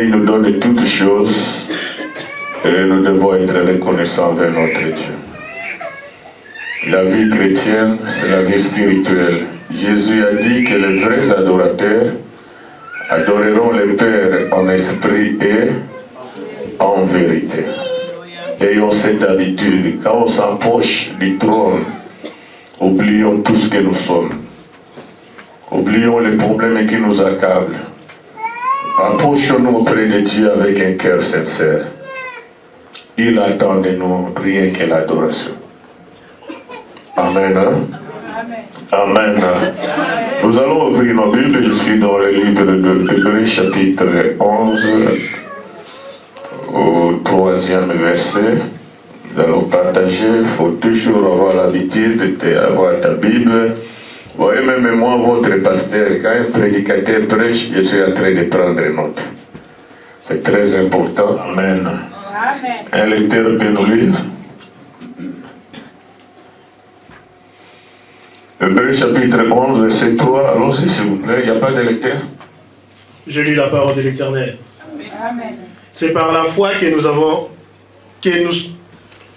il nous donne toutes choses et nous devons être reconnaissants envers notre Dieu. La vie chrétienne, c'est la vie spirituelle. Jésus a dit que les vrais adorateurs adoreront le Père en esprit et en vérité. Ayons cette habitude, quand on s'approche du trône, oublions tout ce que nous sommes. Oublions les problèmes qui nous accablent. Approchons-nous auprès de Dieu avec un cœur sincère. Il attend de nous rien que l'adoration. Amen. Amen. Nous allons ouvrir nos Bibles. Je suis dans le livre de Hébreux chapitre 11 au 3e verset. Nous allons partager. Il faut toujours avoir l'habitude d'avoir ta Bible. Vous voyez, même moi, votre pasteur, quand un prédicateur prêche, je suis en train de prendre note. C'est très important. Amen. Un lecteur peut nous lire. Hébreux chapitre 11, verset 3. Allons-y, s'il vous plaît. Il n'y a pas de lecteur. Je lis la parole de l'Éternel. C'est par la foi que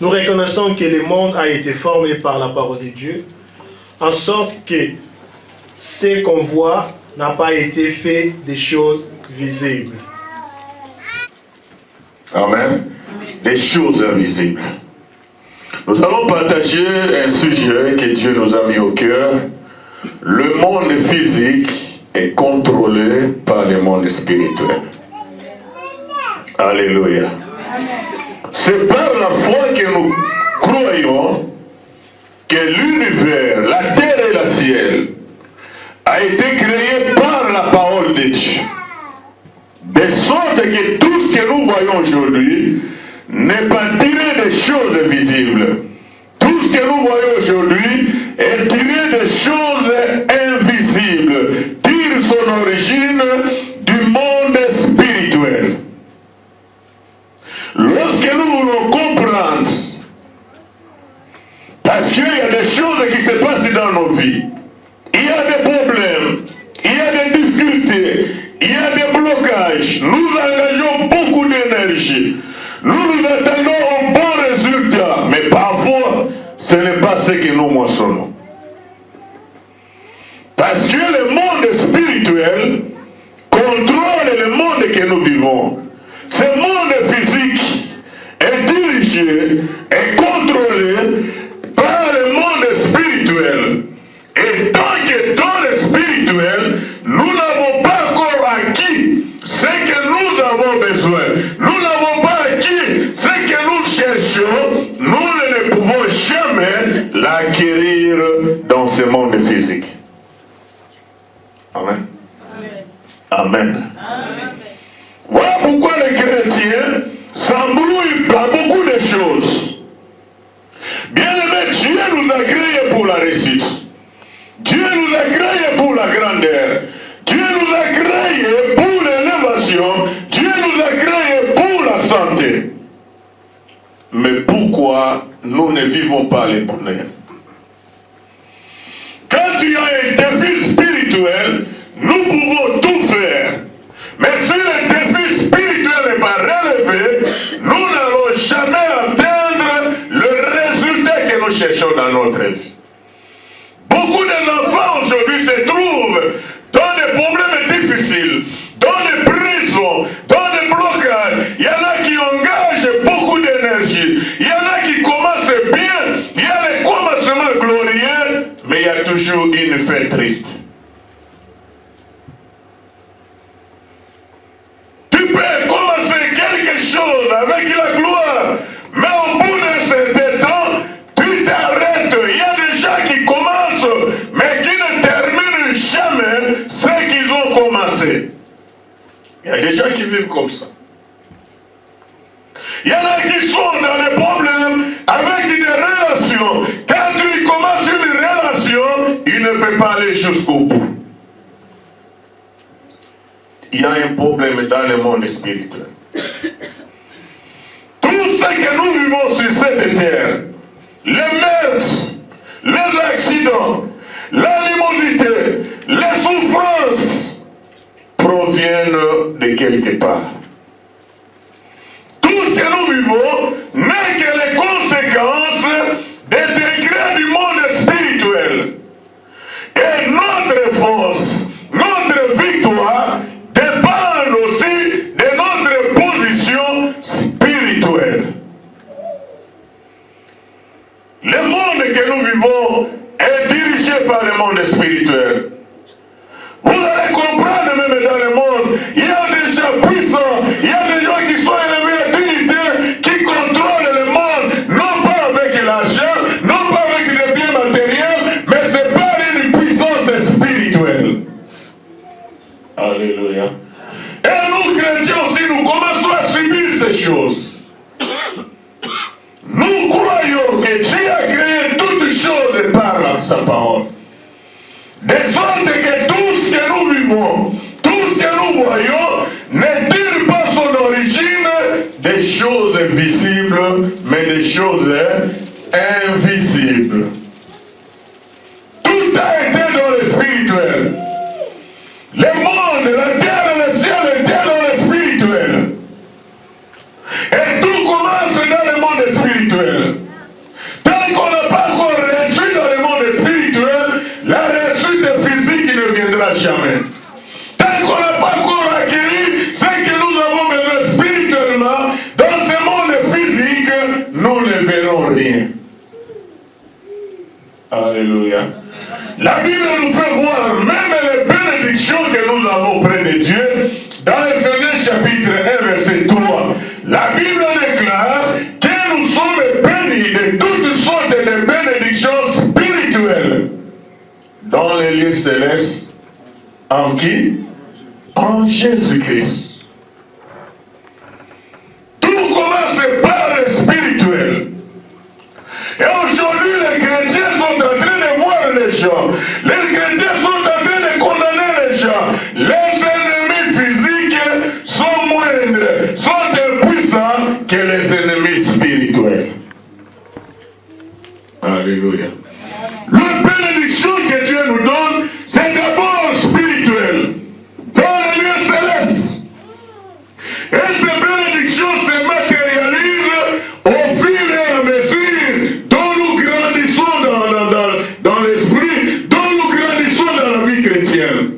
nous reconnaissons que le monde a été formé par la parole de Dieu, en sorte que ce qu'on voit n'a pas été fait des choses visibles. Amen. Des choses invisibles. Nous allons partager un sujet que Dieu nous a mis au cœur. Le monde physique est contrôlé par le monde spirituel. Alléluia. C'est par la foi que nous croyons que l'univers, la terre et le ciel a été créé par la parole de Dieu. De sorte que tout ce que nous voyons aujourd'hui n'est pas tiré des choses visibles. Tout ce que nous voyons aujourd'hui est tiré des choses invisibles, tire son origine du monde spirituel. Lorsque nous voulons comprendre, parce qu'il y a des choses qui se passent dans nos vies, il y a des problèmes, il y a des difficultés, il y a des blocages, nous engageons beaucoup d'énergie, nous attendons un bon résultat, mais parfois, ce n'est pas ce que nous moissonnons. Parce que le monde spirituel contrôle le monde que nous vivons. Ce monde physique est dirigé et contrôlé par le monde spirituel. Et tant que dans le spirituel, nous n'avons pas encore acquis ce que nous avons besoin. Nous n'avons pas acquis ce que nous cherchons. Nous ne pouvons jamais l'acquérir dans ce monde physique. Amen. Amen. Voilà pourquoi les chrétiens s'embrouillent par beaucoup de choses. Bien aimé, Dieu nous a créés pour la réussite. Dieu nous a créés pour la grandeur. Dieu nous a créés pour l'élévation. Dieu nous a créés pour la santé. Mais pourquoi nous ne vivons pas les bonheurs? Quand tu as un défi spirituel, nous pouvons tout faire. Mais si le défi spirituel n'est pas relevé, nous n'allons jamais atteindre le résultat que nous cherchons dans notre vie. Beaucoup d'enfants aujourd'hui se trouvent dans des problèmes difficiles, dans des prisons, dans des blocages. Il y en a qui engagent beaucoup d'énergie. Il y en a qui commencent bien. Il y a les commencements glorieux, mais il y a toujours une fin triste. Tu peux commencer quelque chose avec la gloire, mais au bout d'un certain temps, tu t'arrêtes. Il y a des gens qui commencent, mais qui ne terminent jamais ce qu'ils ont commencé. Il y a des gens qui vivent comme ça. Il y en a qui sont dans les problèmes avec des relations. Quand tu commences une relation, il ne peut pas aller jusqu'au bout. Il y a un problème dans le monde spirituel. Tout ce que nous vivons sur cette terre, les meurtres, les accidents, l'animosité, les souffrances proviennent de quelque part. monde spirituel. Vous allez comprendre même dans le monde, il y a des gens puissants, il y a des gens qui sont élevés à dignité, qui contrôlent le monde, non pas avec l'argent, non pas avec des biens matériels, mais c'est par une puissance spirituelle. Alléluia. Et nous, chrétiens aussi, nous commençons à subir ces choses. Nous croyons que Dieu a créé toutes choses par sa parole. De sorte que tout ce que nous vivons, tout ce que nous voyons, ne tire pas son origine des choses visibles, mais des choses invisibles. Tout a été dans le spirituel. Le monde, la terre et le ciel étaient dans le spirituel. Et tout commence dans le monde spirituel. Tant qu'on n'a pas encore reçu dans le monde spirituel, la réussite physique ne viendra jamais. Tant qu'on n'a pas encore acquis ce que nous avons besoin spirituellement, dans ce monde physique, nous ne verrons rien. Alléluia. La Bible nous fait voir même les bénédictions que nous avons près de Dieu. Dans Ephésiens chapitre 1, verset 3, la Bible déclare que nous sommes bénis de toutes sortes de bénédictions spirituelles dans les lieux célestes. En qui? En Jésus-Christ. Tout commence par le spirituel. Et aujourd'hui, les chrétiens sont en train de voir les gens. Les chrétiens sont en train de condamner les gens. Les ennemis physiques sont moindres, sont impuissants que les ennemis spirituels. Alléluia. La bénédiction que Dieu nous donne, c'est d'abord spirituel, dans les lieux célestes. Et ces bénédictions se matérialisent au fur et à mesure dont nous grandissons dans l'esprit, dont nous grandissons dans la vie chrétienne.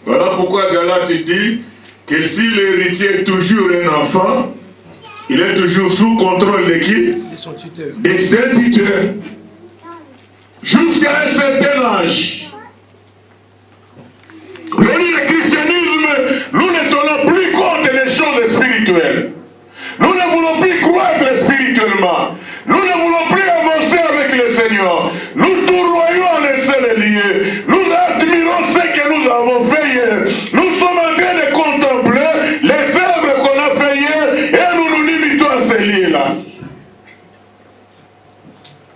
Voilà pourquoi Galate dit que si l'héritier est toujours un enfant, il est toujours sous contrôle de qui? De son tuteur. D'un tuteur. Jusqu'à un certain âge. Le christianisme, nous ne tenons plus compte des choses spirituelles. Nous ne voulons plus croître spirituellement. Nous ne voulons plus avancer avec le Seigneur. Nous tournoyons en un seul lieu. Nous admirons ce que nous avons fait hier. Nous sommes en train de contempler les œuvres qu'on a fait hier et nous nous limitons à ces lieux-là.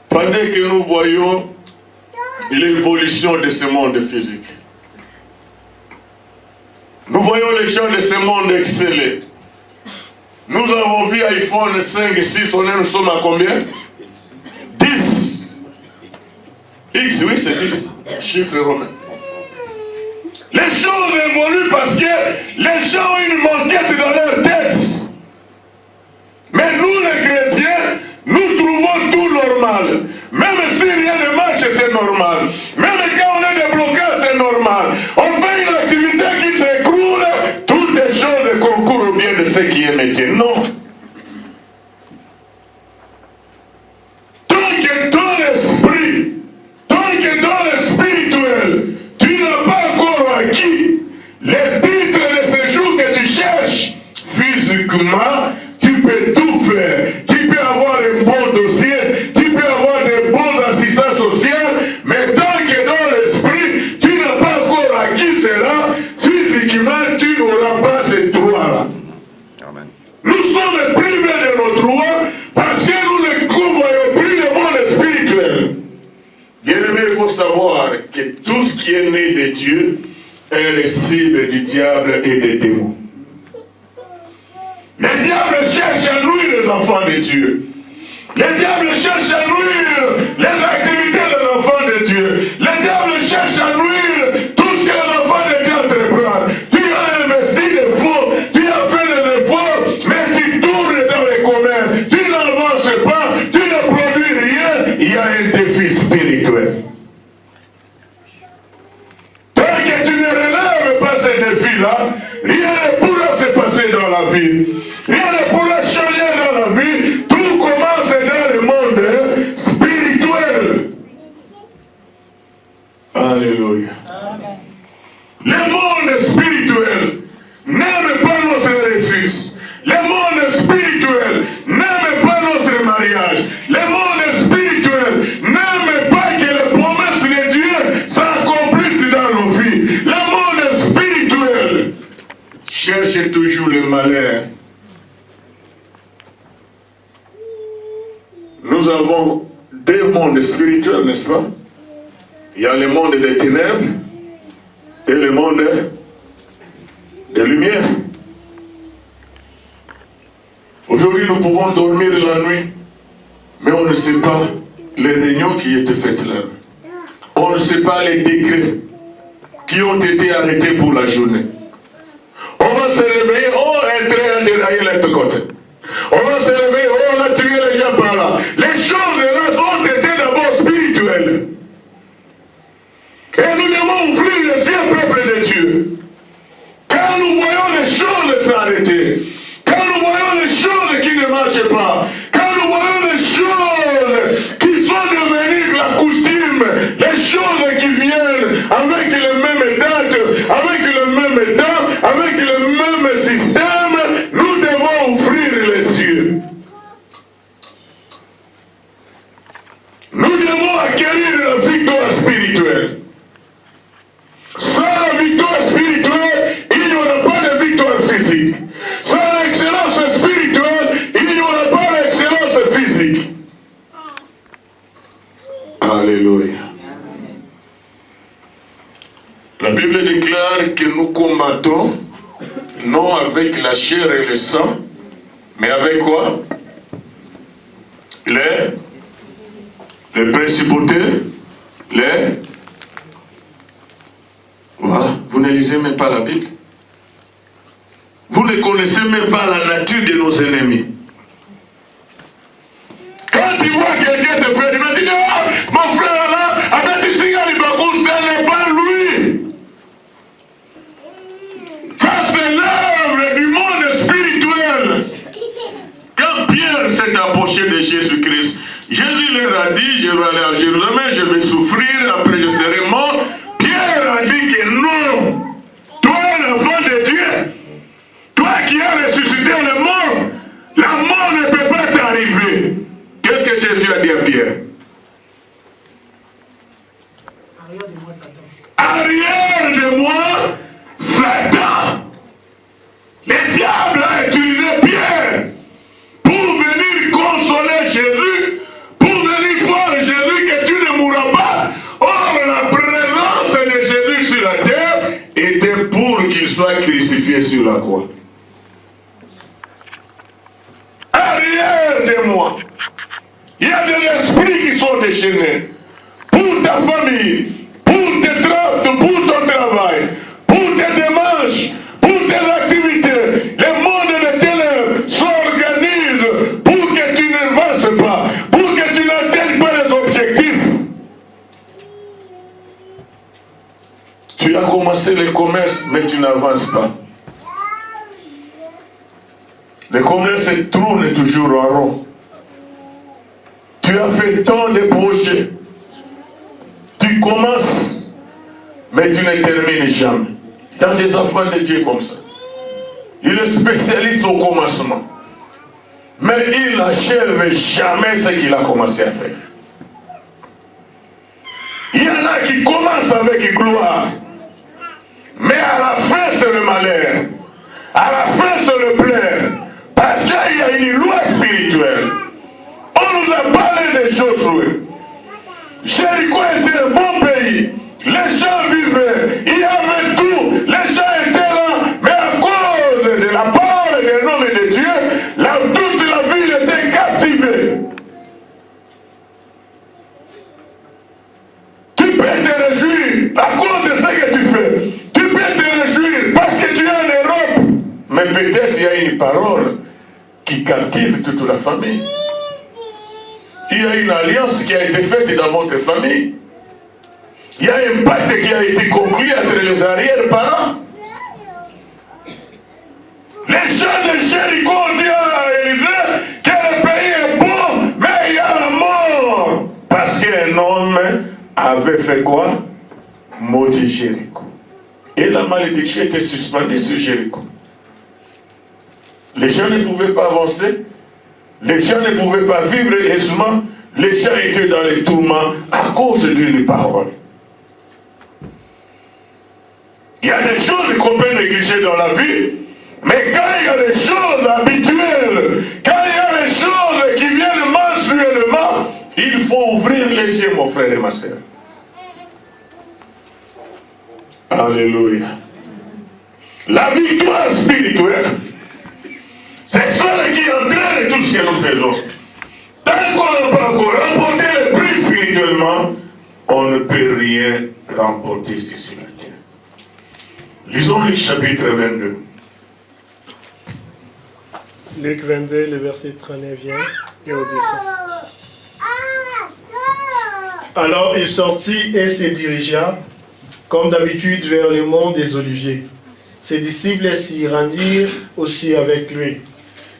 Pendant que nous voyons l'évolution de ce monde physique. Nous voyons les gens de ce monde exceller. Nous avons vu iPhone 5, 6, nous sommes à combien? 10. X, oui, c'est 10. Chiffre romain. Les choses évoluent parce que les gens ont une manquette dans leur tête. Mais nous, les chrétiens, nous trouvons tout normal. Même si rien ne marche, c'est normal. Même quand on est débloqué, c'est normal. On fait une activité qui s'écroule, toutes les choses concourent au bien de ceux qui aiment Dieu. Non. Tant que dans l'esprit, tant que dans le spirituel, tu n'as pas encore acquis les titres de séjour que tu cherches, physiquement, tu peux tout faire. Tu peux avoir un bon dossier, tu peux avoir des bons assistants sociaux, mais tant que dans l'esprit, tu n'as pas encore acquis cela, physiquement, tu n'auras pas ces droits-là. Nous sommes privés de nos droits parce que nous ne voyons plus le monde spirituel. Bien-aimé, il faut savoir que tout ce qui est né de Dieu est le cible du diable et des démons. Le diable cherche à nuire les enfants de Dieu. Le diable cherche à nuire les activités des enfants de Dieu. Le diable cherche à nuire tout ce que les enfants de Dieu entreprennent. Tu as investi des fonds, tu as fait des efforts, mais tu tournes dans les commerces. Tu n'avances pas, tu ne produis rien. Il y a un défi spirituel. Tant que tu ne relèves pas ces défis-là, rien ne pourra se passer dans la vie. Rien ne pourra changer dans la vie. Tout commence dans le monde spirituel. Alléluia. Le monde spirituel n'aime pas notre ressource. Le monde spirituel n'aime pas notre mariage. Le monde spirituel n'aime pas que les promesses de Dieu s'accomplissent dans nos vies. Le monde spirituel cherche toujours le malheur. Nous avons deux mondes spirituels, n'est-ce pas? Il y a le monde des ténèbres et le monde des lumières. Aujourd'hui, nous pouvons dormir la nuit, mais on ne sait pas les réunions qui étaient faites la nuit. On ne sait pas les décrets qui ont été arrêtés pour la journée. On va se réveiller, oh, un train a déraillé l'autre côté. On va se réveiller, oh, on a tué les gens par là. Les choses là ont été d'abord spirituelles. Et nous devons ouvrir les yeux, peuple de Dieu. Quand nous voyons les choses s'arrêter, quand nous voyons les choses qui ne marchent pas, quand nous voyons les choses qui sont devenues la coutume, les choses qui viennent avec les mêmes dates, avec le même temps, avec le même système, nous devons ouvrir les yeux. Nous devons acquérir la victoire spirituelle. Sans la victoire spirituelle, il n'y aura pas de victoire physique. Sans l'excellence spirituelle, il n'y aura pas d'excellence physique. Alléluia. La Bible déclare que nous combattons non avec la chair et le sang, mais avec quoi? Les principautés, Voilà, vous ne lisez même pas la Bible. Vous ne connaissez même pas la nature de nos ennemis. Quand tu vois quelqu'un te faire du mal, tu dis, ah, mon frère là, tu sais, ce n'est pas lui. Ça, c'est l'œuvre du monde spirituel. Quand Pierre s'est approché de Jésus-Christ, Jésus leur a dit, je vais aller à Jérusalem, je vais souffrir, après je serai mort. Pierre a dit que non. Toi, l'enfant de Dieu, toi qui as ressuscité le mort, la mort ne peut pas t'arriver. Qu'est-ce que Jésus a dit à Pierre? Arrière de moi, Satan. Arrière de moi, Satan. Le diable a utilisé Pierre pour venir consoler Jésus, pour venir voir Jésus que tu ne mourras pas. Or, la présence de Jésus sur la terre était pour qu'il soit crucifié sur la croix. Arrière de moi, il y a des esprits qui sont déchaînés pour ta famille, pour ton travail, pour tes démarches, pour tes activités. Le monde des ténèbres s'organise pour que tu n'avances pas, pour que tu n'atteignes pas les objectifs. Tu as commencé le commerce, mais tu n'avances pas. Le commerce tourne toujours en rond. Tu as fait tant de projets. Tu commences, mais tu ne termines jamais. Il y a des enfants de Dieu comme ça. Il est spécialiste au commencement. Mais il n'achève jamais ce qu'il a commencé à faire. Il y en a qui commencent avec gloire. Mais à la fin, c'est le malheur. À la fin, c'est le plaire. Parce qu'il y a une loi spirituelle. On nous a parlé des Josué. Jéricho était un bon pays. Les gens vivaient. Il y avait tout. Les gens étaient là. Mais à cause de la parole des noms de Dieu, toute la ville était captivée. Tu peux te réjouir à cause de ce que tu fais. Tu peux te réjouir parce que tu es en Europe. Mais peut-être il y a une parole qui captive toute la famille. Il y a une alliance qui a été faite dans votre famille. Il y a un pacte qui a été conclu entre les arrière-parents. Les gens de Jéricho ont dit à Élisée que le pays est bon, mais il y a la mort. Parce qu'un homme avait fait quoi? maudit Jéricho. Et la malédiction était suspendue sur Jéricho. Les gens ne pouvaient pas avancer, les gens ne pouvaient pas vivre aisément, les gens étaient dans les tourments à cause d'une parole. Il y a des choses qu'on peut négliger dans la vie, mais quand il y a des choses habituelles, quand il y a des choses qui viennent mensuellement, il faut ouvrir les yeux, mon frère et ma soeur. Alléluia. La victoire spirituelle, c'est celle qui entraîne tout ce que nous faisons. Tant qu'on n'a pas encore remporté le prix spirituellement, on ne peut rien remporter ici sur la terre. Lisons le chapitre 22. Luc 22, le verset 39e et au dessin. Alors il sortit et se dirigea, comme d'habitude, vers le mont des Oliviers. Ses disciples s'y rendirent aussi avec lui.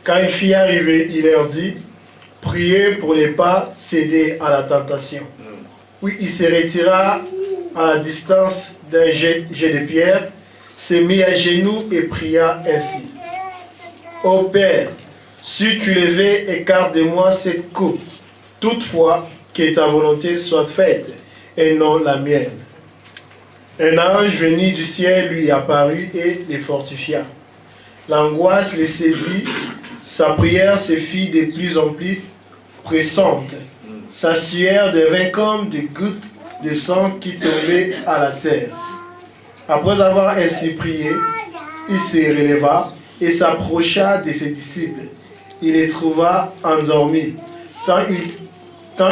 Quand il fut arrivé, il leur dit, « Priez pour ne pas céder à la tentation. » Puis il se retira à la distance d'un jet de pierre, se mit à genoux et pria ainsi. « Ô Père, si tu le veux, écarte de moi cette coupe. Toutefois, que ta volonté soit faite, et non la mienne. » Un ange venu du ciel lui apparut et les fortifia. L'angoisse les saisit, sa prière se fit de plus en plus pressante. Sa sueur devint comme des gouttes de sang qui tombaient à la terre. Après avoir ainsi prié, il se releva et s'approcha de ses disciples. Il les trouva endormis, tant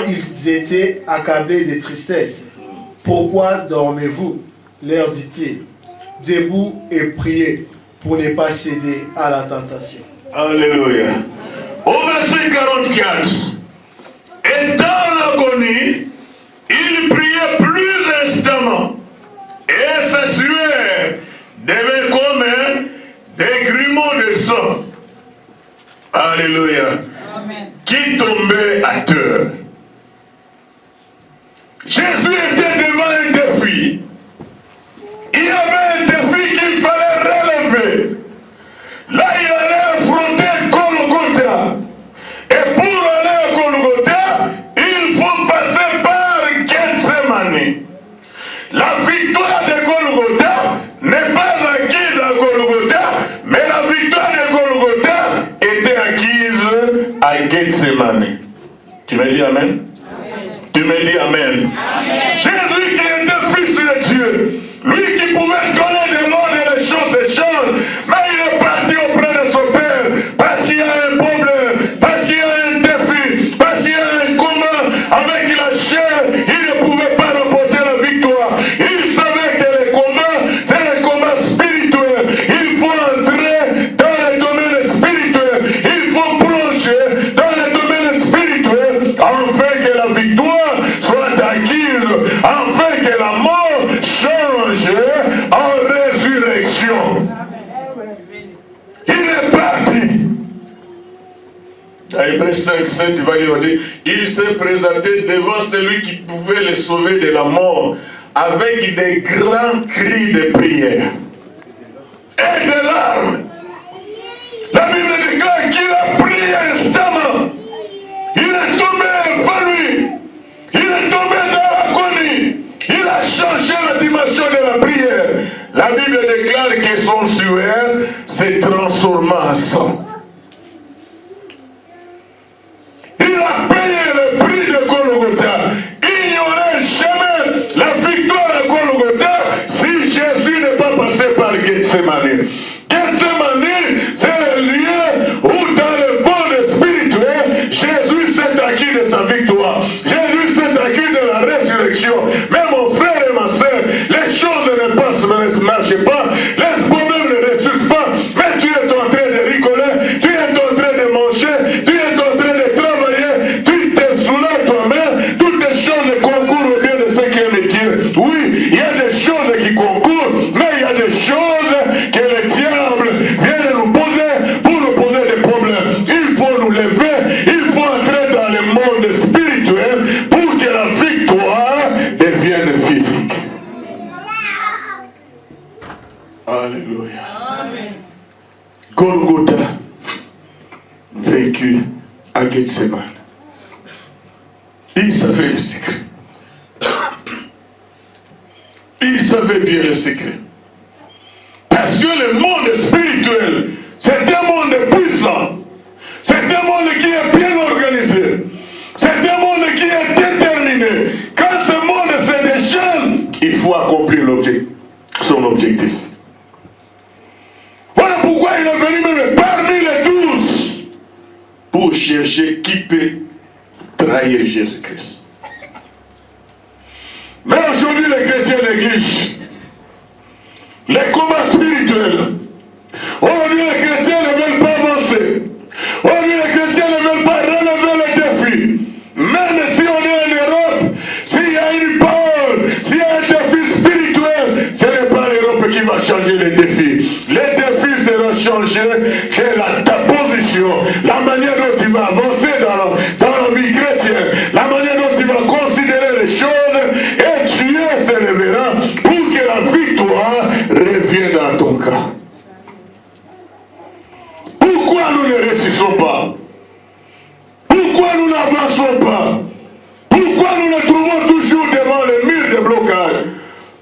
ils étaient accablés de tristesse. « Pourquoi dormez-vous » leur dit-il. « Debout et priez pour ne pas céder à la tentation. » Alléluia. Au verset 44, et dans l'agonie, il priait plus instamment, et sa sueur devait comme des grumeaux de sang. Alléluia. Amen. Qui tombait à terre. Jésus était devant un défi. Il y avait un défi qu'il fallait relever. Là, il allait affronter Golgotha. Et pour aller à Golgotha, il faut passer par Gethsemane. La victoire de Golgotha n'est pas acquise à Golgotha, mais la victoire de Golgotha était acquise à Gethsemane. Tu me dis Amen? Tu me dis Amen. Amen. Jésus qui était fils de Dieu, lui qui pouvait donner de l'ordre et les choses changent, mais il est parti auprès de son Père parce qu'il y a un problème, parce qu'il y a un défi, parce qu'il y a un combat avec la chair. Il ne pouvait pas remporter la victoire. Il savait que le combat, c'est le combat spirituel. Il faut entrer dans le domaine spirituel. Il faut plonger dans le domaine spirituel afin que la victoire soit acquise, afin que la mort change en résurrection. Il est parti. Dans Hébreux 5, 7, il va dire, il s'est présenté devant celui qui pouvait le sauver de la mort avec des grands cris de prière et de larmes. La Bible déclare qu'il a prié instamment. Il est tombé devant lui. Il est tombé dans l'agonie. Il a changé la dimension de la prière. La Bible déclare que son sueur s'est transformé en sang. Il a payé le prix de Golgotha. Il n'y aurait jamais la victoire à Golgotha si Jésus n'est pas passé par Gethsemane. Gethsemane, c'est le lieu où dans le monde spirituel, Jésus s'est acquis de sa victoire. Jésus s'est acquis de la résurrection. Mais mon frère et ma soeur, les choses ne marchent pas, les problèmes ne ressuscitent pas, mais tu es en train de rigoler, tu es en train de manger, tu es en train de travailler, tu te soulèves toi-même, toutes les choses concourent au bien de ceux qui aiment Dieu. Oui, il y a des choses qui concourent, mais il y a des choses que le diable Alléluia. Golgotha, vécu à Gethsemane. Il savait le secret. Il savait bien le secret. Parce que le monde spirituel, c'est un monde puissant. C'est un monde qui est bien organisé. C'est un monde qui est déterminé. Quand ce monde se déchaîne, il faut accomplir son objectif. Voilà pourquoi il est venu même parmi les 12 pour chercher qui peut trahir Jésus-Christ. Mais aujourd'hui, les chrétiens négligent les combats spirituels. Aujourd'hui, les chrétiens ne veulent pas avancer. Aujourd'hui, les chrétiens ne veulent pas relever les défis. Même si on est en Europe, s'il y a une parole, s'il y a un défi spirituel, ce n'est pas l'Europe qui va changer les défis. Les défis seront changés que ta position, la manière dont tu vas avancer dans la vie chrétienne, la manière dont tu vas considérer les choses, et Dieu s'élèvera pour que la victoire revienne dans ton cas. Pourquoi nous ne réussissons pas? Pourquoi nous n'avançons pas? Pourquoi nous nous trouvons toujours devant le mur de blocage?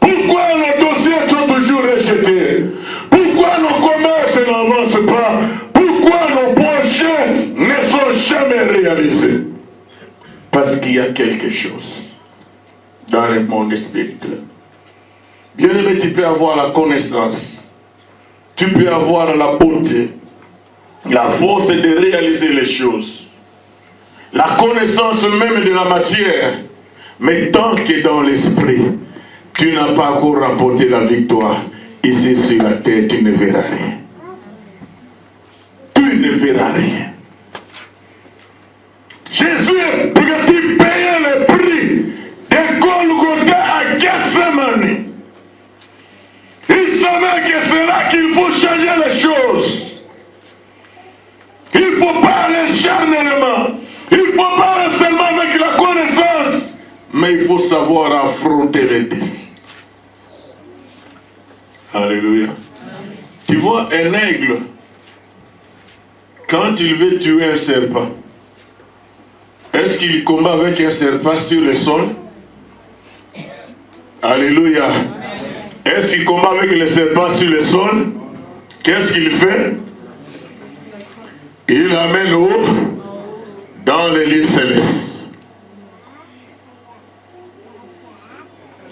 Pourquoi nos dossiers sont toujours rejetés? Pourquoi nos commerces n'avancent pas? Pourquoi nos projets ne sont jamais réalisés? Parce qu'il y a quelque chose dans le monde spirituel. Bien-aimé, tu peux avoir la connaissance, tu peux avoir la beauté, la force de réaliser les choses, la connaissance même de la matière, mais tant que dans l'esprit, tu n'as pas encore remporté la victoire, ici sur la terre, tu ne verras rien. Tu ne verras rien. Jésus est parti payer le prix de Golgotha à Gethsemane. Il savait que c'est là qu'il faut changer les choses. Il ne faut pas aller charnellement. Il ne faut pas aller seulement avec la connaissance. Mais il faut savoir affronter les défis. Alléluia. Tu vois, un aigle, quand il veut tuer un serpent, est-ce qu'il combat avec un serpent sur le sol? Alléluia. Est-ce qu'il combat avec le serpent sur le sol? Qu'est-ce qu'il fait? Il l'amène où? Dans les lieux célestes.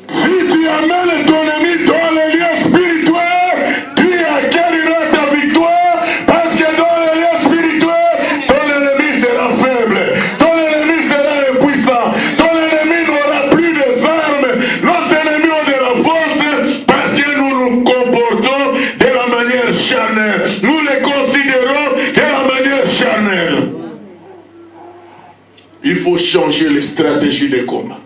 Si tu amènes ton ennemi dans les lieux spirituels, tu acquériras ta victoire, parce que dans les lieux spirituels, ton ennemi sera faible, ton ennemi sera impuissant, ton ennemi n'aura plus de armes, nos ennemis ont de la force, parce que nous nous comportons de la manière charnelle, nous les considérons de la manière charnelle. Il faut changer les stratégies de combat.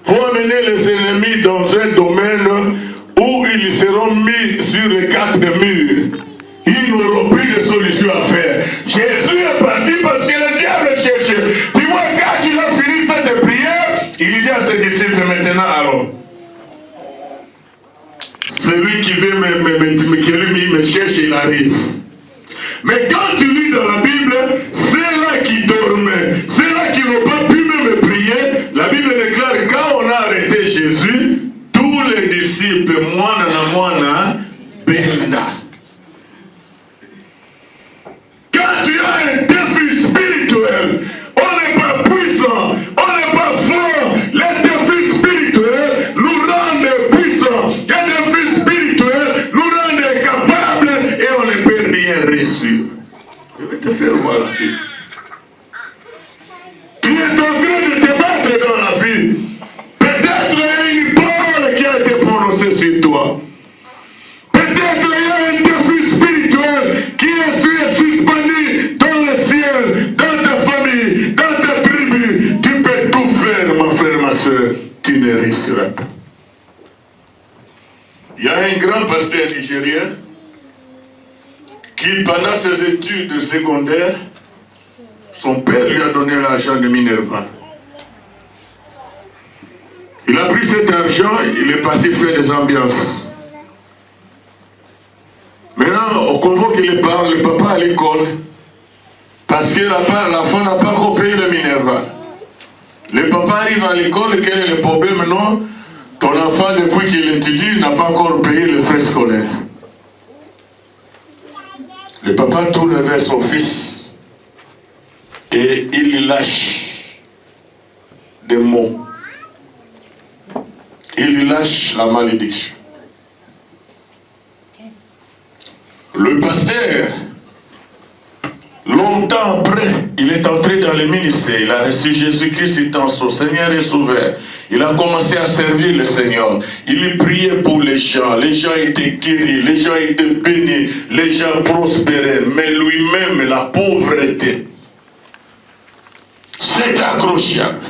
Il faut amener les ennemis dans un domaine où ils seront mis sur les 4 murs. Ils n'auront plus de solution à faire. Jésus est parti parce que le diable cherchait. Tu vois, quand il a fini cette prière, il dit à ses disciples, maintenant allons. Celui qui veut me cherche, il arrive. Mais quand tu lis dans la Bible, c'est là qui dormaient, c'est là qui n'ont pas pu même prier. La Bible déclare, quand on a arrêté Jésus, tous les disciples, moana, benda. Quand tu as un défi spirituel, on n'est pas puissant, on n'est pas fort. Les défis spirituels nous rendent puissants. Les défis spirituels nous rendent capables et on ne peut rien réussir. Je vais te faire voir la vie. Tu es en train de te battre dans la vie. Peut-être il y a une parole qui a été prononcée sur toi. Peut-être il y a un défi spirituel qui est suspendu dans le ciel, dans ta famille, dans ta tribu. Tu peux tout faire, mon frère, ma soeur. Tu ne réussiras pas. Il y a un grand pasteur nigérien qui, pendant ses études secondaires, son père lui a donné l'argent de Minerva. Il a pris cet argent, il est parti faire des ambiances. que le papa à l'école, parce que l'enfant n'a pas encore payé le minerval. Le papa arrive à l'école, quel est le problème? Non, ton enfant, depuis qu'il étudie, n'a pas encore payé les frais scolaires. Le papa tourne vers son fils et il lui lâche des mots. Il lui lâche la malédiction. Le pasteur, longtemps après, il est entré dans le ministère. Il a reçu Jésus-Christ étant son Seigneur et Sauveur. Il a commencé à servir le Seigneur. Il priait pour les gens. Les gens étaient guéris, les gens étaient bénis, les gens prospéraient. Mais lui-même, la pauvreté, c'est accrochable.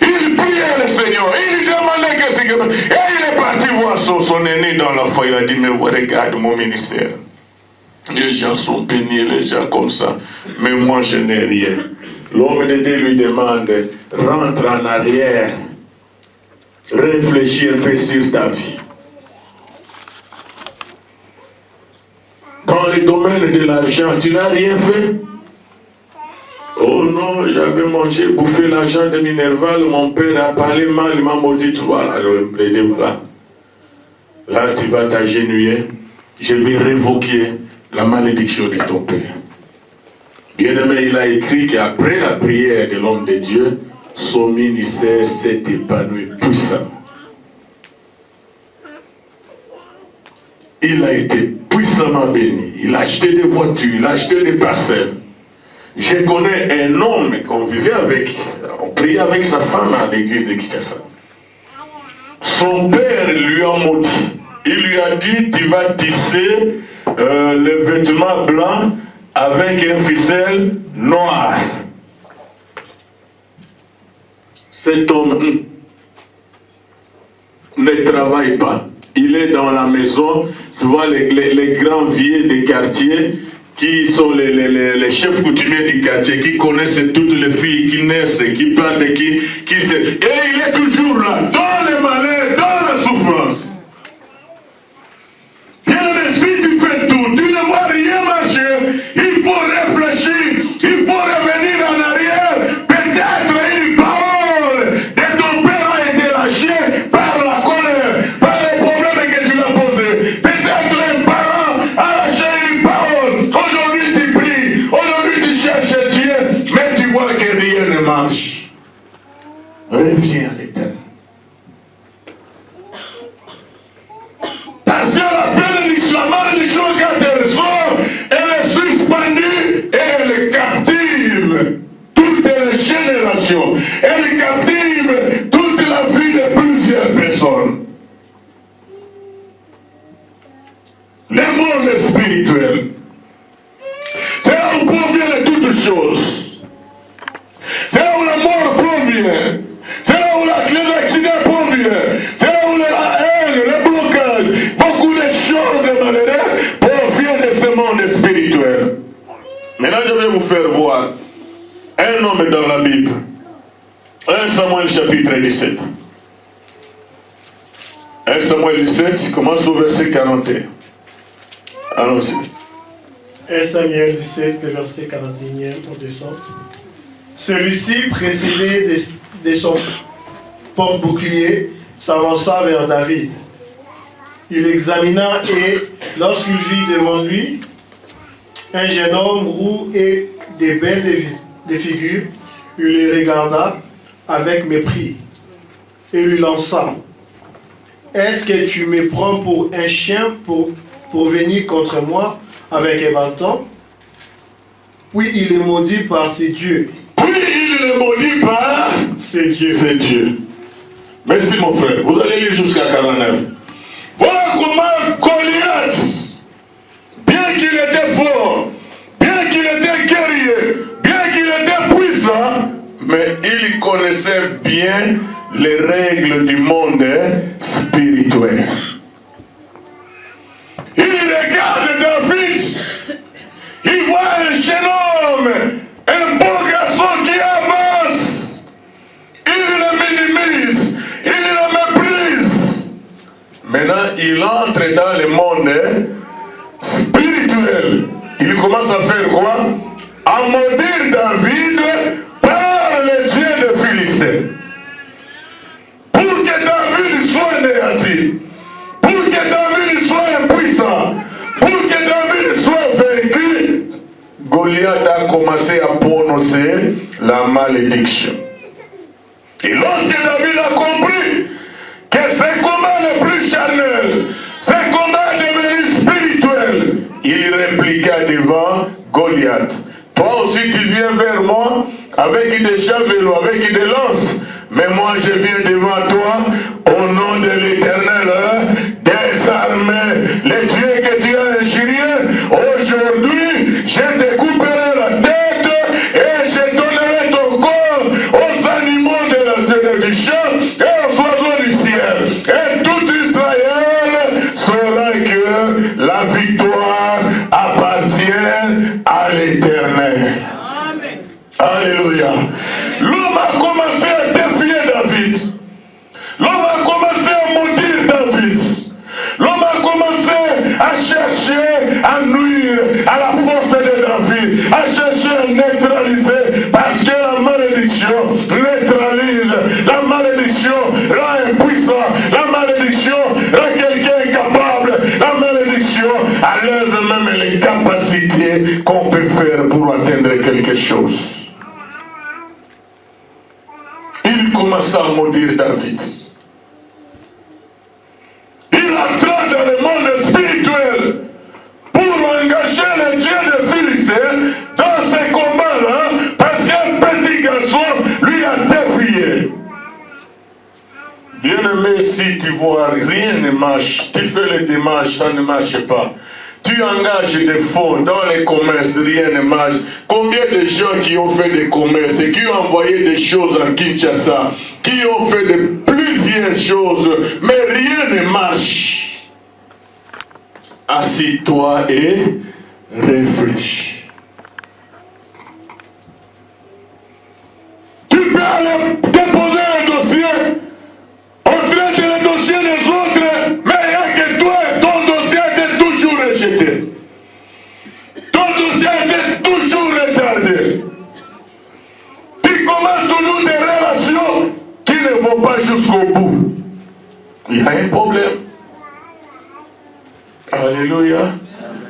Il priait le Seigneur, il lui demandait qu'est-ce qu'il veut. Et il est parti voir son aîné dans la foi. Il a dit, mais regarde mon ministère. Les gens sont bénis, les gens comme ça. Mais moi, je n'ai rien. L'homme de Dieu lui demande, rentre en arrière. Réfléchis un peu sur ta vie. Dans le domaine de l'argent, tu n'as rien fait? Oh non, j'avais mangé, bouffé l'argent de Minerval, mon père a parlé mal, il m'a maudit, voilà. Alors il me dit, voilà. Là, tu vas t'agenouiller, je vais révoquer la malédiction de ton père. Bien-aimé, il a écrit qu'après la prière de l'homme de Dieu, son ministère s'est épanoui puissamment. Il a été puissamment béni. Il a acheté des voitures, il a acheté des parcelles. Je connais un homme qu'on vivait avec, on priait avec sa femme à l'église de Kinshasa. Son père lui a maudit. Il lui a dit, tu vas tisser le vêtement blanc avec un ficelle noir. Cet homme ne travaille pas. Il est dans la maison, tu vois les grands vieux des quartiers qui sont les chefs coutumiers du quartier, qui connaissent toutes les filles qui naissent, qui plantent, qui se... Et il est toujours là, dans le malheur, dans la souffrance. Bien, mais si tu fais tout, tu ne vois rien marcher, il faut réfléchir, il faut revenir en arrière. Peut-être une parole de ton père a été lâchée par la colère, par les problèmes que tu l'as posés. Peut-être un parent a lâché une parole. Aujourd'hui tu pries, aujourd'hui tu cherches Dieu, mais tu vois que rien ne marche. Reviens à l'Éternel. Parce que la malédiction, quand elle sort, elle est suspendue et elle captive toutes les générations. Elle captive toute la vie de plusieurs personnes. Le monde spirituel, c'est là où provient de toutes choses. C'est là où la mort provient. C'est là où les accidents proviennent. C'est là où la haine, le blocage, beaucoup de choses malheureuses proviennent de ce monde spirituel. Maintenant, je vais vous faire voir un homme dans la Bible. 1 Samuel chapitre 17. 1 Samuel 17, commence au verset 41. Allons-y. 1 Samuel 17, le verset 41, on descend. Celui-ci, précédé de son porte-bouclier, s'avança vers David. Il examina et, lorsqu'il vit devant lui un jeune homme roux et des belles de figure, il le regarda avec mépris et lui lança. Est-ce que tu me prends pour un chien pour venir contre moi avec un bâton? Oui, il est maudit par ses dieux. Oui, il est maudit par ses dieux. C'est Dieu. Merci mon frère. Vous allez lire jusqu'à 49. Voilà comment Goliath, bien qu'il était fort, bien qu'il était guerrier, bien qu'il était puissant, mais il connaissait bien les règles du monde spirituel. Il regarde David, il voit un jeune homme, un beau garçon qui avance. Il le minimise, il le méprise. Maintenant, il entre dans le monde spirituel. spirituel. Il commence à faire quoi? À maudire David par le Dieu de Philistins. Pour que David soit négatif, pour que David soit impuissant, pour que David soit vaincu, Goliath a commencé à prononcer la malédiction. Et lorsque David a compris que ce combat le plus charnel, ce combat devenu spirituel, il répliqua devant Goliath. Toi aussi tu viens vers moi avec des javelots, avec des lances, mais moi je viens devant toi au nom de l'Éternel des armées, le Dieu que tu as injurié. Aujourd'hui, je te couperai la tête et je donnerai ton corps aux animaux du champ et aux oiseaux du ciel. Et tout Israël saura que la victoire appartient à l'Éternel. Alléluia. L'homme a commencé à défier David. L'homme a commencé à maudire David. L'homme a commencé à chercher à nuire à la force de David, à chercher à neutraliser, parce que la malédiction neutralise, la malédiction rend impuissant, la malédiction rend quelqu'un incapable, la malédiction enlève même les capacités qu'on peut faire pour atteindre quelque chose. Il commence à maudire David. Il entra dans le monde spirituel pour engager le Dieu de Philistins dans ce combat-là, parce qu'un petit garçon lui a défié. Bien-aimé, si tu vois rien ne marche, tu fais les démarches, ça ne marche pas. Tu engages des fonds dans les commerces, rien ne marche. Combien de gens qui ont fait des commerces et qui ont envoyé des choses à Kinshasa, qui ont fait de plusieurs choses, mais rien ne marche. Assis-toi et réfléchis. Tu peux aller déposer un dossier, on traite le dossier des autres, mais il n'y a que toi, ton dossier a été toujours rejeté. Ton dossier a été toujours retardé. Tu commences toujours des relations qui ne vont pas jusqu'au bout. Il y a un problème. Alléluia.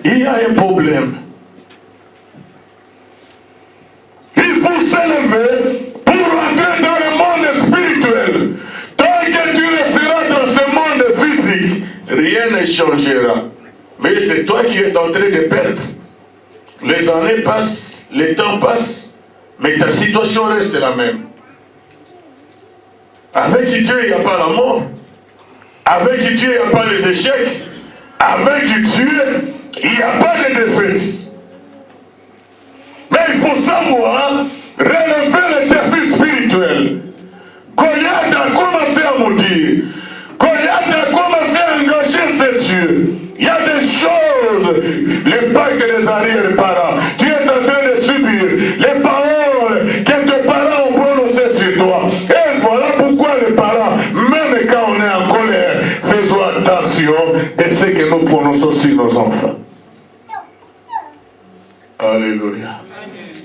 Il y a un problème. Il faut s'élever pour entrer dans le monde spirituel. Tant que tu resteras dans ce monde physique, rien ne changera. Mais c'est toi qui es en train de perdre. Les années passent, le temps passe, mais ta situation reste la même. Avec Dieu, il n'y a pas la mort. Avec Dieu, il n'y a pas les échecs. Avec Dieu, il n'y a pas de défaite. Mais il faut savoir relever le défi spirituel. Goliath a commencé à maudire. Goliath a commencé à engager ses dieux. Il y a des choses, les pactes des arrière-parents, tu es en train de subir, les paroles que tes parents ont prononcées sur toi. Et voilà pourquoi les parents, même quand on est en colère, faisons attention de ce que nous prononçons sur nos enfants. Alléluia.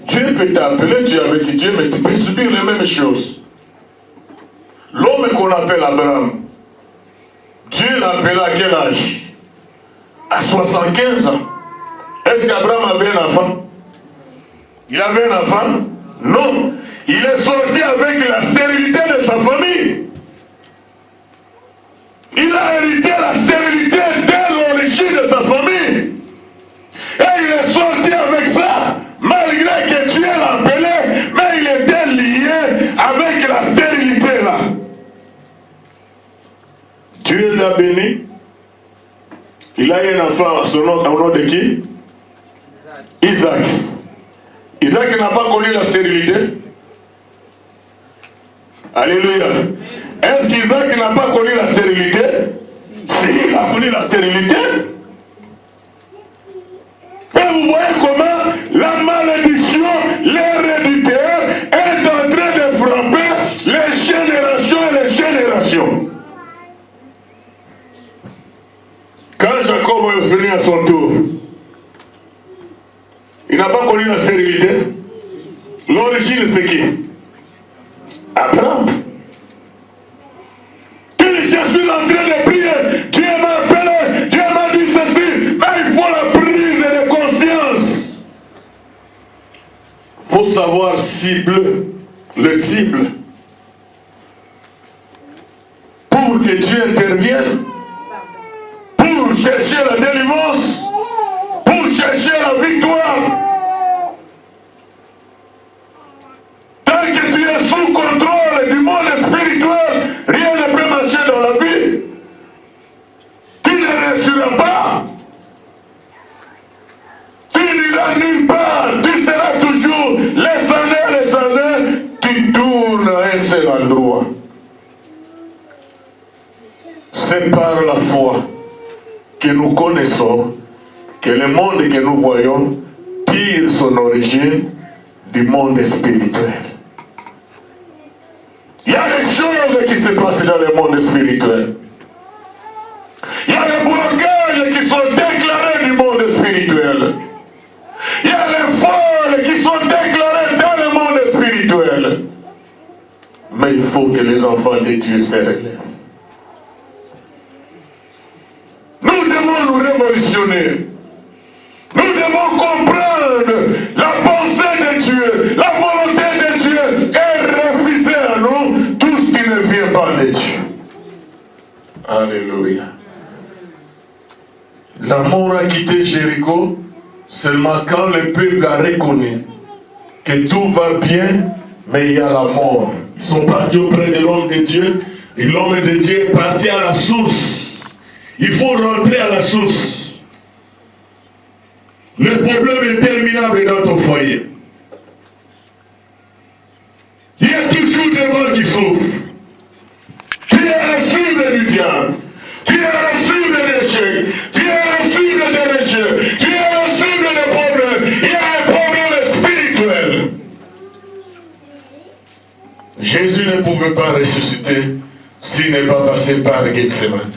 Dieu peut t'appeler, tu es avec Dieu, mais tu peux subir les mêmes choses. L'homme qu'on appelle Abraham, Dieu l'appelait à quel âge? À 75 ans. Est-ce qu'Abraham avait un enfant? Il avait un enfant? Non. Il est sorti avec la stérilité de sa famille. Il a hérité la stérilité dès l'origine de sa famille. Et il est sorti avec ça, malgré que Dieu l'a appelé, mais il était lié avec la stérilité là. Dieu l'a béni. Il a eu un enfant au nom de qui? Isaac. Isaac n'a pas connu la stérilité. Alléluia. Est-ce qu'Isaac n'a pas connu la stérilité? Si, il a connu la stérilité. Et vous voyez comment la malédiction, l'héréditaire est en train de frapper les générations et les générations. Quand Jacob est venu à son tour, Il n'a pas connu la stérilité. L'origine, c'est qui? Abraham. Je suis en train de prier, Dieu m'a appelé, Dieu m'a dit ceci, mais il faut la prise de conscience. Il faut savoir cibler, le cible, pour que Dieu intervienne, pour chercher la délivrance, pour chercher la victoire. Tant que tu es sous contrôle du monde spirituel, rien ne peut marcher dans la vie. Tu ne réussiras pas. Tu n'iras nulle part. Tu seras toujours les années, tu tournes à un seul endroit. C'est par la foi que nous connaissons que le monde que nous voyons tire son origine du monde spirituel. Il y a des choses qui se passent dans le monde spirituel. Il y a des blocages qui sont déclarés du monde spirituel. Il y a les folles qui sont déclarées dans le monde spirituel. Mais il faut que les enfants de Dieu se relèvent. Nous devons nous révolutionner. Nous devons comprendre la pensée de Dieu, la volonté de Dieu et refuser à nous tout ce qui ne vient pas de Dieu. Alléluia. La mort a quitté Jéricho seulement quand le peuple a reconnu que tout va bien, mais il y a la mort. Ils sont partis auprès de l'homme de Dieu et l'homme de Dieu est parti à la source. Il faut rentrer à la source. Le problème interminable dans ton foyer. Il y a toujours des vents qui souffrent. Tu es la cible du diable. Tu es la cible des échecs. Tu es la cible des rejet. Tu es la cible des problèmes. Il y a un problème spirituel. Jésus ne pouvait pas ressusciter s'il n'est pas passé par Gethsemane.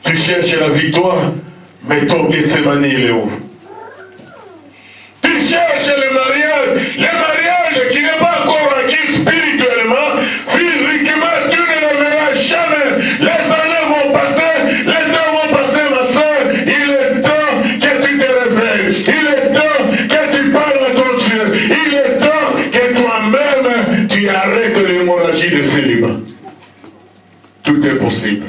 Tu cherches la victoire, mais ton Gethsemane, il est où? Tu cherches le mariage qui n'est pas encore acquis spirituellement, physiquement, tu ne le verras jamais. Les années vont passer, les temps vont passer, ma soeur. Il est temps que tu te réveilles. Il est temps que tu parles à ton Dieu. Il est temps que toi-même, tu arrêtes l'hémorragie de célibat. Tout est possible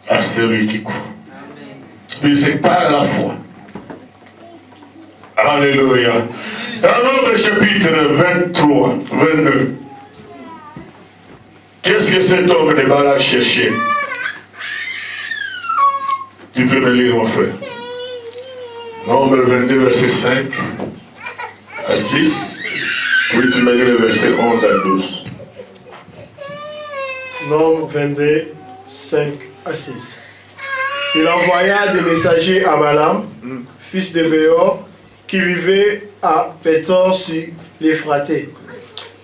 à celui qui court. Puis c'est par la foi. Alléluia. Dans notre chapitre 23, 22, qu'est-ce que cet homme de Balak cherchait? Tu peux me lire, mon frère. Nombre 22, verset 5 à 6. Oui, tu me lis le verset 11 à 12. Nombre 22, 5 à 6. Il envoya des messagers à Balaam, fils de Béor, qui vivait à Pétor sur l'Éphraté,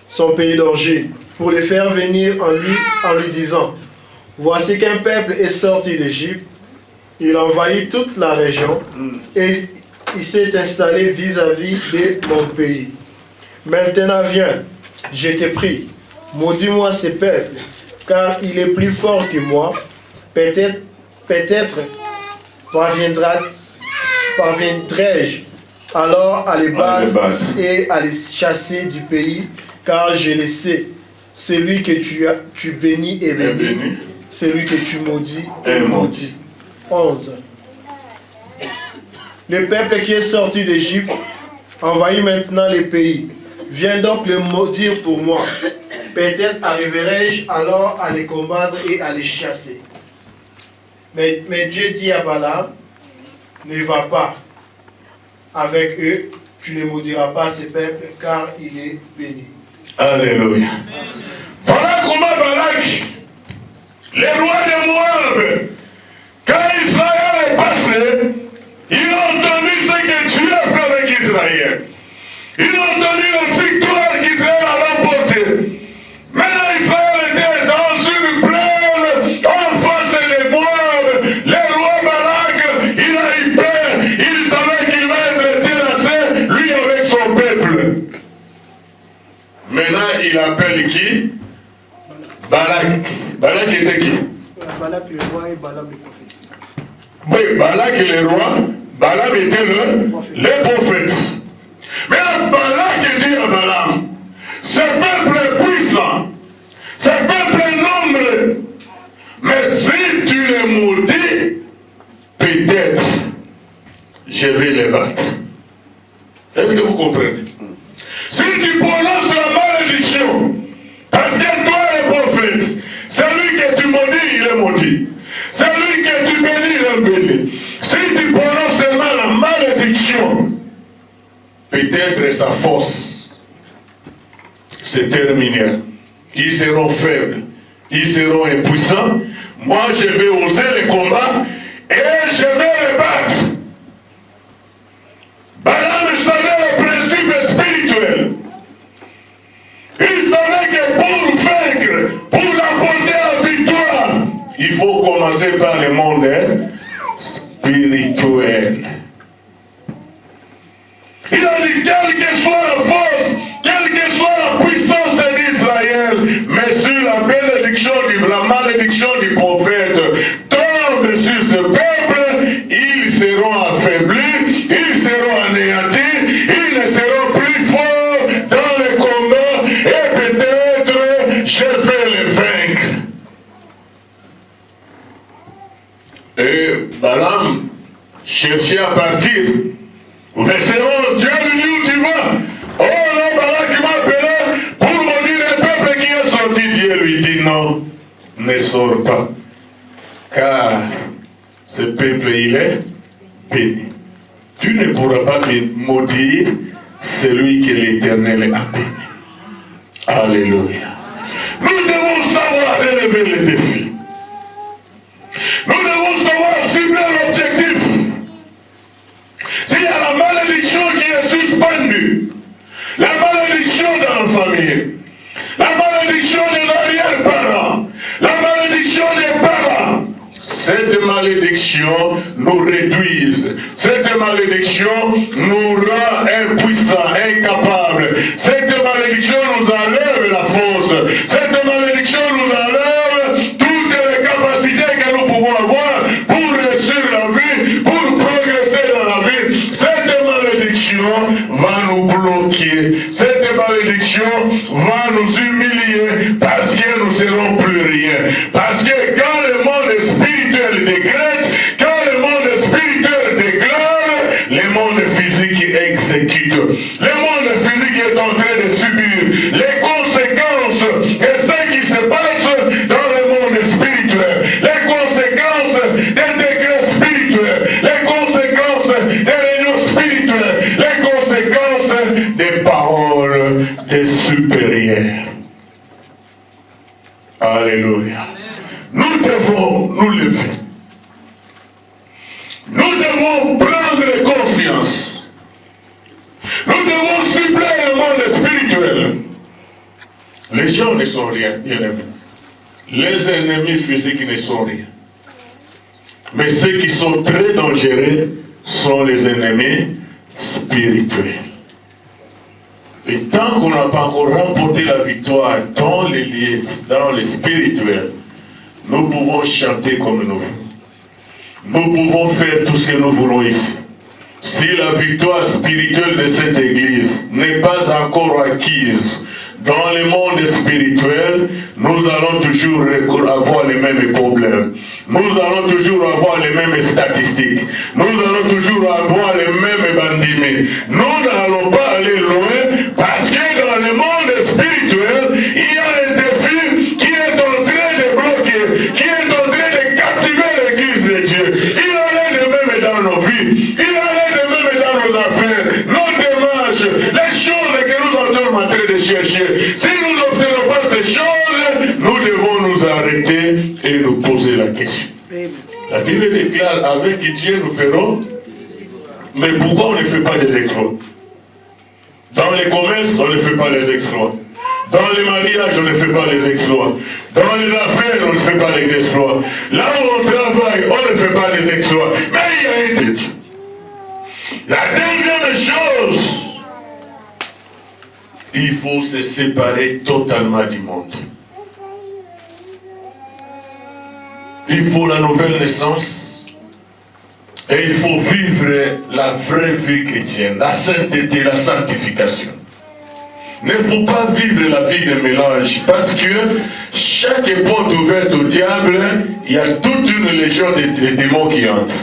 son pays d'origine, pour les faire venir en lui disant: voici qu'un peuple est sorti d'Égypte, il envahit toute la région et il s'est installé vis-à-vis de mon pays. Maintenant viens, je te prie, maudis-moi ce peuple, car il est plus fort que moi. Peut-être parviendrai-je alors à les battre et à les chasser du pays, car je le sais, celui que tu bénis est béni, celui que tu maudis est maudit. 11. Le peuple qui est sorti d'Égypte envahit maintenant les pays. Viens donc le maudire pour moi. Peut-être arriverai-je alors à les combattre et à les chasser. Mais Dieu dit à Balaam: ne va pas avec eux, tu ne maudiras pas ce peuple, car il est béni. Alléluia. Voilà comment Balak, les rois de Moab, quand Israël est passé, ils ont entendu ce que Dieu a fait avec Israël. Ils ont entendu la victoire qu'Israël a remportée. Maintenant, Israël était dans une plaine en face des Moab. Le roi Balak, il a eu peur. Il savait qu'il va être terrassé qui? Balak le roi et Balaam le prophète. Oui, Balak est le roi, Balaam était le prophète. Mais là, Balak dit à Balaam, ce peuple est puissant, ce peuple est nombreux, mais si tu les maudis, peut-être je vais les battre. Est-ce que vous comprenez? Si tu prononces la malédiction, parce que toi le prophète, celui que tu maudis, il est maudit. Celui que tu bénis, il est béni. Si tu prononces seulement la malédiction, peut-être sa force se terminera. Ils seront faibles, ils seront impuissants. Moi, je vais oser le combat et je vais les battre. Balaam savait le principe spirituel. Il savait que pour vaincre, pour apporter la victoire, il faut commencer par le monde spirituel. Il a dit, quelle que soit la force, quelle que soit la puissance d'Israël, mais sur la bénédiction, la malédiction du prophète tombe sur ce peuple, ils seront affaiblis, ils seront anéantis, ils ne seront plus forts dans le combat, et peut-être je vais les vaincre. Et Balaam cherchait à partir. Verset 11, Dieu lui dit où tu vas? Oh non, Balak qui m'a appelé pour me dire le peuple qui est sorti. Dieu lui dit non, ne sors pas. Car ce peuple, il est béni. Tu ne pourras pas maudire celui que l'Éternel a béni. Alléluia. Nous devons savoir relever les défis. Nous devons savoir cibler l'objectif. S'il y a la malédiction qui est suspendue, la malédiction dans la famille, la malédiction des arrière-parents, la malédiction des parents, cette malédiction nous réduise, cette malédiction nous rend impuissants, incapables, cette malédiction nous enlève la force, cette malédiction nous enlève toutes les capacités que nous pouvons avoir pour réussir la vie, pour progresser dans la vie. Cette malédiction va nous bloquer, cette malédiction va nous humilier parce que nous ne serons plus rien. Parce que quand le monde spirituel décrète, quand le monde spirituel déclare, le monde physique exécute. Le monde physique est en train de subir les conséquences de ce qui se passe dans le monde spirituel. Les conséquences des décrets spirituels, les conséquences des réunions spirituelles, les conséquences des paroles des supérieurs. Alléluia. Nous devons nous lever. Nous devons prendre conscience. Nous devons cibler le monde spirituel. Les gens ne sont rien, bien aimés. Les ennemis physiques ne sont rien. Mais ceux qui sont très dangereux sont les ennemis spirituels. Et tant qu'on n'a pas encore remporté la victoire dans les lieux, dans les spirituels, nous pouvons chanter comme nous voulons. Nous pouvons faire tout ce que nous voulons ici. Si la victoire spirituelle de cette église n'est pas encore acquise dans le monde spirituel, nous allons toujours avoir les mêmes problèmes. Nous allons toujours avoir les mêmes statistiques. Nous allons toujours avoir les mêmes bandimés. Nous n'allons pas aller loin parce que dans le monde spirituel, il y a un défi qui est en train de bloquer, qui est en train de captiver l'église de Dieu. Il en est de même dans nos vies. Il en est de même dans nos affaires, nos démarches, les choses que nous sommes en train de chercher. Si nous n'obtenons pas ces choses, nous devons nous arrêter et nous poser la question. La Bible déclare, avec Dieu nous ferons, mais pourquoi on ne fait pas des exploits? Dans les commerces, on ne fait pas les exploits. Dans les mariages, on ne fait pas les exploits. Dans les affaires, on ne fait pas les exploits. Là où on travaille, on ne fait pas les exploits. Mais il y a une truc. La deuxième chose, il faut se séparer totalement du monde. Il faut la nouvelle naissance. Et il faut vivre la vraie vie chrétienne, la sainteté, la sanctification. Il ne faut pas vivre la vie de mélange, parce que chaque porte ouverte au diable, il y a toute une légion de démons qui entrent.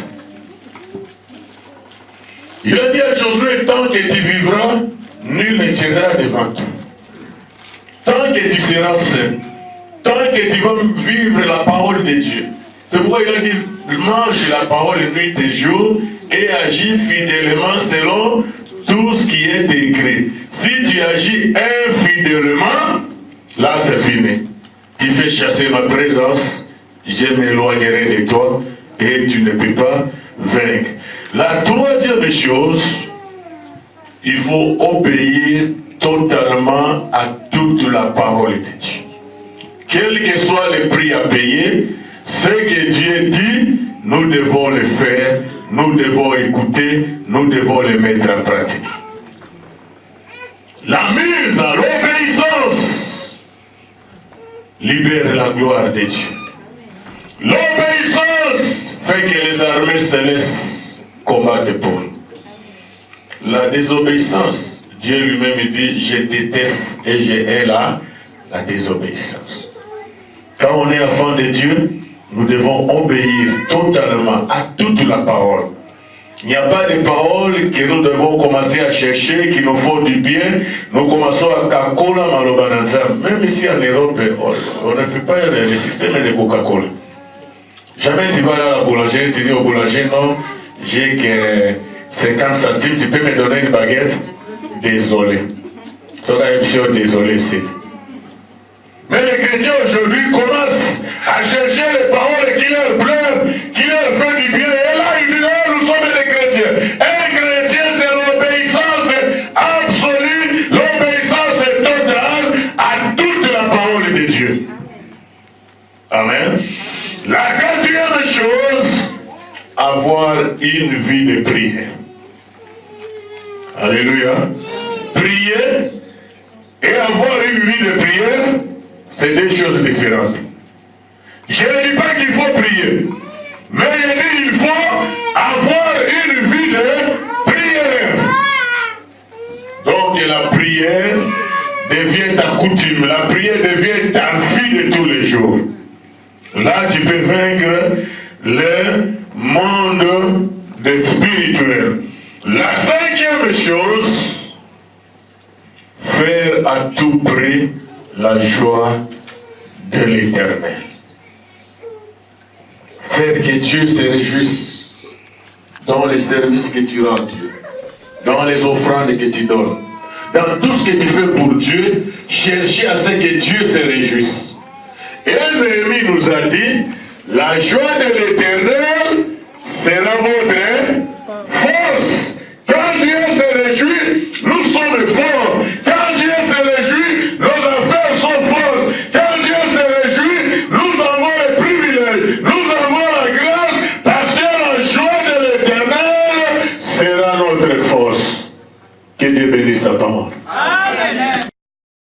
Il a dit à Josué, tant que tu vivras, nul ne tiendra devant toi. Tant que tu seras saint, tant que tu vas vivre la parole de Dieu. C'est pourquoi il a dit, mange la parole nuit et jour et agis fidèlement selon tout ce qui est écrit. Si tu agis infidèlement, là c'est fini. Tu fais chasser ma présence, je m'éloignerai de toi et tu ne peux pas vaincre. La troisième chose, il faut obéir totalement à toute la parole de Dieu. Quel que soit le prix à payer, ce que Dieu dit, nous devons le faire, nous devons écouter, nous devons le mettre en pratique. La mise à l'obéissance libère la gloire de Dieu. L'obéissance fait que les armées célestes combattent pour nous. La désobéissance, Dieu lui-même dit, je déteste et je hais la désobéissance. Quand on est enfant de Dieu, nous devons obéir totalement à toute la parole. Il n'y a pas de paroles que nous devons commencer à chercher, qui nous font du bien. Nous commençons à Coca-Cola, Malobananza. Même ici en Europe, on ne fait pas le système de Coca-Cola. Jamais tu vas là à la boulangerie, tu dis au boulanger, non, j'ai que 50 centimes, tu peux me donner une baguette? Désolé. C'est la option, désolé, c'est. Mais les chrétiens aujourd'hui commencent à chercher les paroles qui leur plaisent, qui leur font du bien. Et là, ils disent, oh, nous sommes des chrétiens. Un chrétien, c'est l'obéissance absolue, l'obéissance totale à toute la parole de Dieu. Amen. La quatrième chose, avoir une vie de prière. Alléluia. Prier et avoir une vie de prière, c'est deux choses différentes. Je ne dis pas qu'il faut prier, mais je dis qu'il faut avoir une vie de prière. Donc la prière devient ta coutume, la prière devient ta vie de tous les jours. Là, tu peux vaincre le monde spirituel. La cinquième chose, faire à tout prix la joie de l'Éternel. Faire que Dieu se réjouisse dans les services que tu rends Dieu, dans les offrandes que tu donnes, dans tout ce que tu fais pour Dieu, chercher à ce que Dieu se réjouisse. Et Néhémie nous a dit, la joie de l'Éternel sera votre